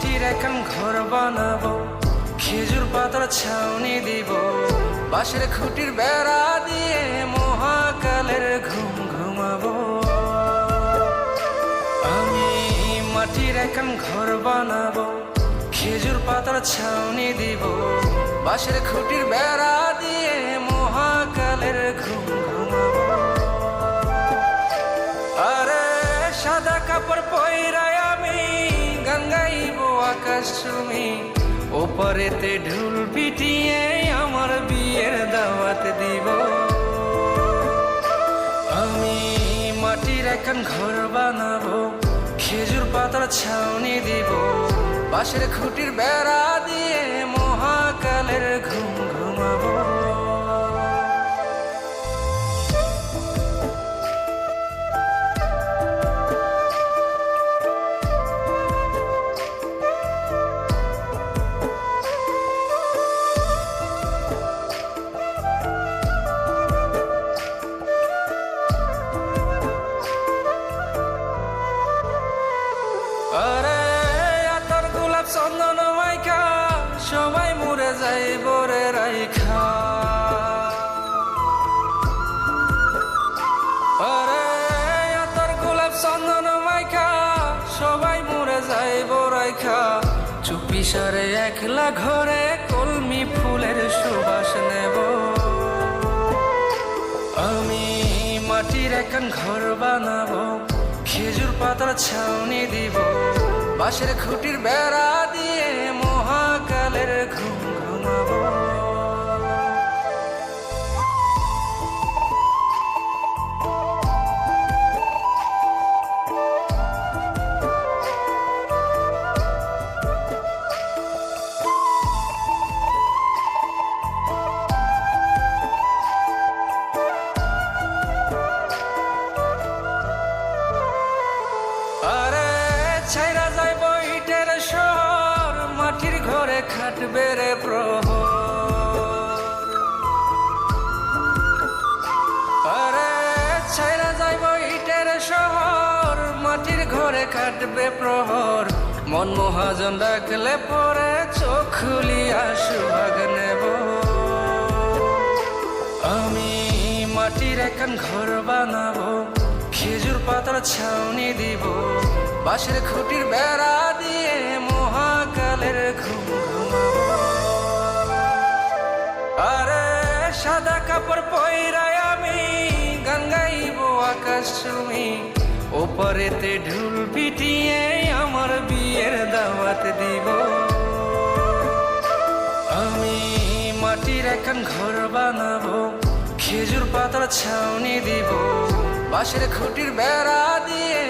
মাটির এখন ঘর বানাবো, খেজুর পাতার ছাউনি দিব, বাঁশের খুঁটির বেড়া দিয়ে মহাকালের ঘুম ঘুমাবো। আমি মাটির এখন ঘর বানাবো, খেজুর পাতার ছাউনি দিব, বাঁশের খুঁটির বেড়া দিয়ে মহাকালের ঘুম ঘুমাবো। আরে সাদা কাপড় পয়রায় আমি গান গাইবো আকাশ চুমি, ওপারেতে ঢোল পিটিয়ে আমার বিয়ের দাওয়াত দিব। আমি মাটির এখন ঘর বানাবো, খেজুর পাতার ছাউনি দিব, বাঁশের খুঁটির বেড়া দিয়ে মহাকালের ঘুম ঘুমাবো। আরে আতর গোলাপ চন্দন মাইখা সবাই মরে যাইব রে রাইখা। আরে আতর গোলাপ চন্দন মাইখা সবাই মরে যাইব রাইখা, চুপি সারে একলা ঘরে কলমি ফুলের সুবাস নেব। আমি মাটির এখন ঘর বানাবো, খেজুর পাতার ছাউনি দিব, বাঁশের খুঁটির বেড়া দিয়ে মহাকালের ঘুম ঘুমাবো। আরে ছাইরা যাইব ইটের শহর, মাটির ঘরে খাটবে রে প্রহর। আরে ছাইরা যাইব ইটের শহর, মাটির ঘরে খাটবে প্রহর, মন মহাজন ডাকলে পরে চোখ খুলিয়া সুভাগ নেব। আমি মাটির এখন ঘর বানাবো, খেজুর পাতার ছাউনি দিব, বাঁশের খুঁটির বেড়া দিয়ে মহাকালের ঘুম ঘুমাবো। আরে সাদা কাপড় পয়রায় আমি গান গাইবো আকাশ চুমি, ওপারেতে ঢোল পিটিয়ে আমার বিয়ের দাওয়াত দিব। আমি মাটির এখন ঘর বানাবো, খেজুর পাতার ছাউনি দিব, বাঁশের খুঁটির বেড়া দিয়ে